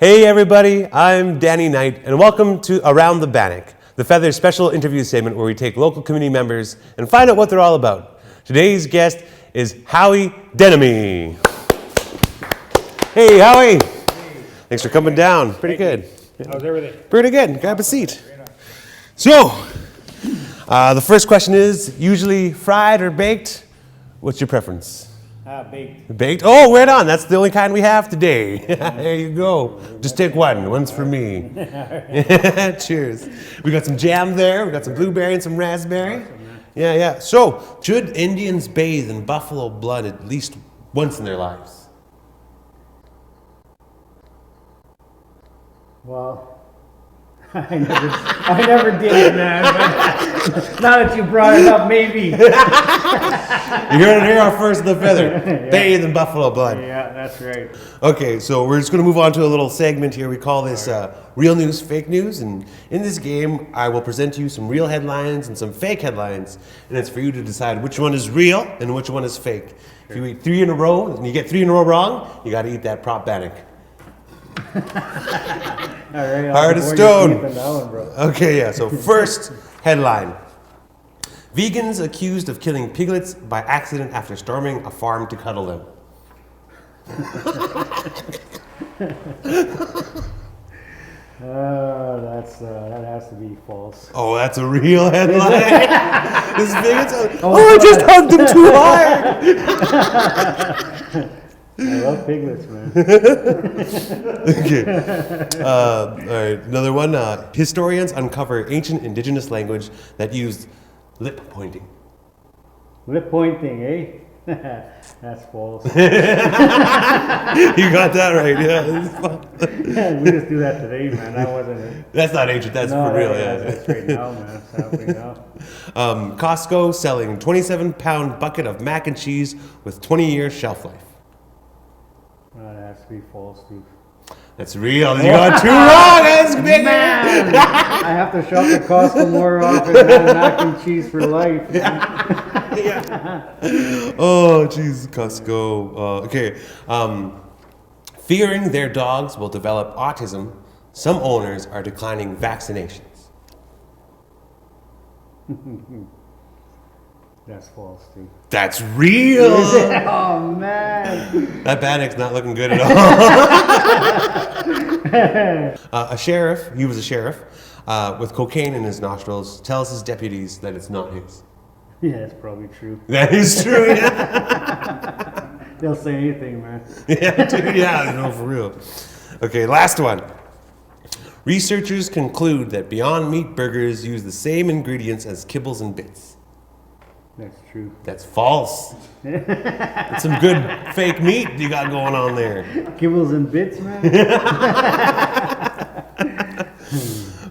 Hey everybody, I'm Danny Knight, and welcome to Around the Bannock, the Feather special interview segment where we take local community members and find out what they're all about. Today's guest is Howie Desnomie. Hey Howie! Hey. Thanks for coming down. Pretty good. How's everything? Pretty good. Grab a seat. So, the first question is, usually fried or baked? What's your preference? Baked. Baked? Oh, right on. That's the only kind we have today. There you go. Just take one. One's for me. Cheers. We got some jam there. We got some blueberry and some raspberry. Yeah. So, should Indians bathe in buffalo blood at least once in their lives? Well, I never did, man. But now that you brought it up, maybe. You heard it here first, the Feather. Yeah. Bathe in buffalo blood. Yeah, that's right. Okay, so we're just going to move on to a little segment here. We call this real news, fake news. And in this game, I will present to you some real headlines and some fake headlines. And it's for you to decide which one is real and which one is fake. Sure. If you eat 3 in a row and you get 3 in a row wrong, you got to eat that prop Bannock. All right, hard as stone. One, Okay, yeah. So first headline: vegans accused of killing piglets by accident after storming a farm to cuddle them. That has to be false. Oh, that's a real headline. This vegans. I just hugged him too hard. I love piglets, man. Okay. All right. Another one. Historians uncover ancient indigenous language that used lip pointing. Lip pointing, eh? That's false. You got that right. Yeah. We just do that today, man. That wasn't it. That's not ancient. That's for real. Yeah. That's right now, man. It's happening now. Costco selling 27-pound bucket of mac and cheese with 20-year shelf life. That has to be false, dude. That's real. You got 2 wrong. That's big. Man, I have to shop at Costco more often than mac and cheese for life. Yeah. Oh, jeez, Costco. Okay. Fearing their dogs will develop autism, some owners are declining vaccinations. That's false, dude. That's real. Oh, man. That Bannock's not looking good at all. A sheriff, he was a sheriff, with cocaine in his nostrils, tells his deputies that it's not his. Yeah, it's probably true. That is true, yeah. They'll say anything, man. Yeah, dude, yeah, no, for real. Okay, last one. Researchers conclude that Beyond Meat burgers use the same ingredients as kibbles and bits. That's true. That's false. That's some good fake meat you got going on there. Kibbles and bits, man.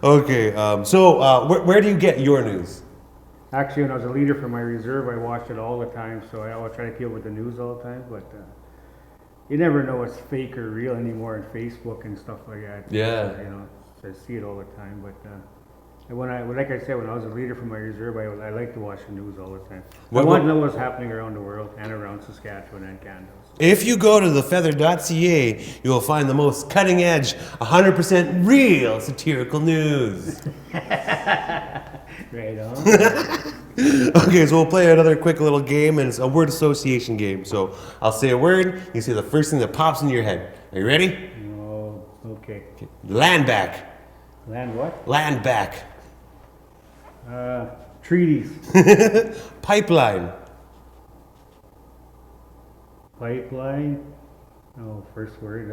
Okay, so where do you get your news? Actually, when I was a leader for my reserve, I watched it all the time, so I always try to keep up with the news all the time, but you never know what's fake or real anymore on Facebook and stuff like that. Yeah. I see it all the time, but like I said, when I was a leader for my reserve, I like to watch the news all the time. I want to know what's happening around the world and around Saskatchewan and Canada. If you go to thefeather.ca, you will find the most cutting edge, 100% real satirical news. Right on. Okay, so we'll play another quick little game, and it's a word association game. So I'll say a word, you say the first thing that pops into your head. Are you ready? Oh, okay. Land back. Land what? Land back. Treaties. Pipeline. Pipeline. Oh, first word.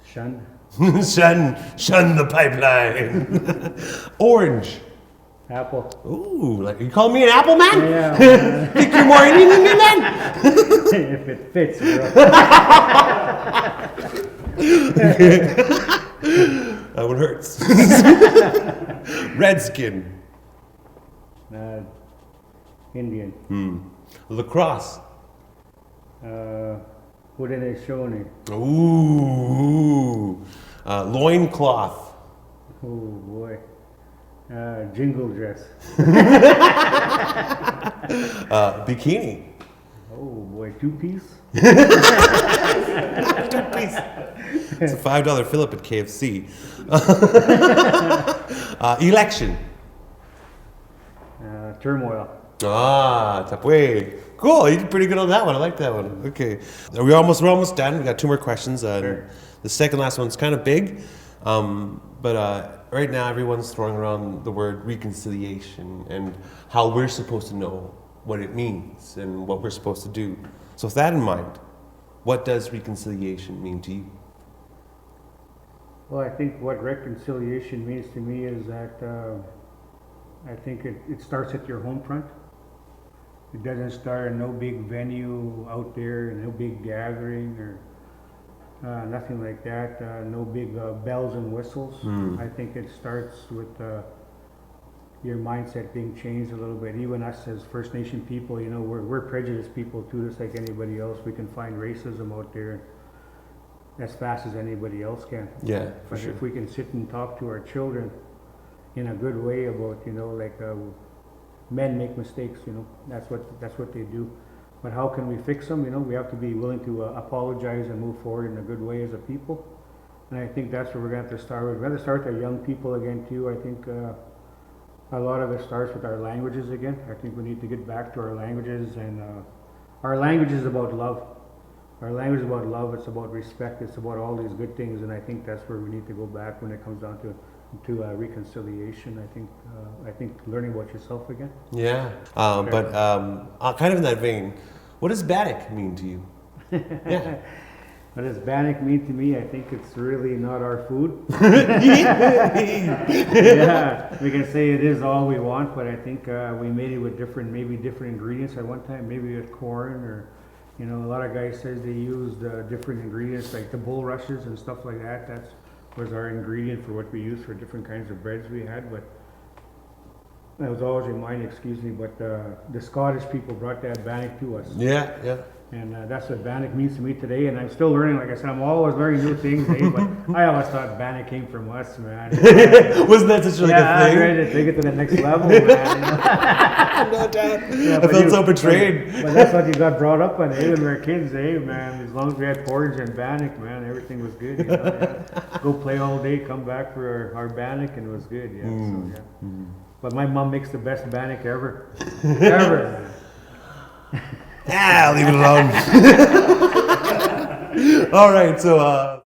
Shun. Shun the pipeline. Orange. Apple. Ooh, like you call me an apple man? Yeah. Think you're more Indian than me, man? If it fits, bro. That one hurts. Redskin. Indian. Lacrosse. What are they showing me? Ooh. Loincloth. Oh boy. Jingle dress. Bikini. Oh boy, two-piece? Two-piece. It's a $5 fill-up at KFC. Election. Turmoil. Tapwe. Cool. You did pretty good on that one. I like that one. Okay. We're almost done. We got 2 more questions. Sure. The second last one's kind of big, but right now everyone's throwing around the word reconciliation and how we're supposed to know what it means and what we're supposed to do. So with that in mind, what does reconciliation mean to you? Well, I think what reconciliation means to me is that I think it starts at your home front. It doesn't start in no big venue out there, no big gathering or nothing like that. No big bells and whistles. I think it starts with your mindset being changed a little bit. Even us as First Nation people, you know, we're prejudiced people too, just like anybody else. We can find racism out there as fast as anybody else can. Yeah, for But sure. if we can sit and talk to our children in a good way about, you know, like men make mistakes, you know, that's what they do. But how can we fix them? You know, we have to be willing to apologize and move forward in a good way as a people. And I think that's where we're going to have to start with. We're going to start with our young people again too. I think a lot of it starts with our languages again. I think we need to get back to our languages, and our language is about love. Our language is about love. It's about respect. It's about all these good things, and I think that's where we need to go back when it comes down to reconciliation. I think learning about yourself again. Yeah, but kind of in that vein, what does Bannock mean to you? Yeah. What does Bannock mean to me? I think it's really not our food. Yeah, we can say it is all we want, but I think we made it with different ingredients at one time. Maybe with corn, or you know, a lot of guys says they used different ingredients like the bulrushes and stuff like that. That was our ingredient for what we used for different kinds of breads we had. But that was always in mind, excuse me. But the Scottish people brought that Bannock to us. Yeah, yeah. And that's what Bannock means to me today, and I'm still learning. Like I said, I'm always learning new things, but I always thought Bannock came from us, man. Wasn't that such like a I'm thing? ready to take it to the next level, man. No doubt. Yeah, I felt so betrayed. But that's what you got brought up on, when we were kids, man. As long as we had porridge and Bannock, man, everything was good. You know, yeah. Go play all day, come back for our Bannock, and it was good. Yeah. So, yeah. But my mom makes the best Bannock ever, ever. Leave it alone. All right, so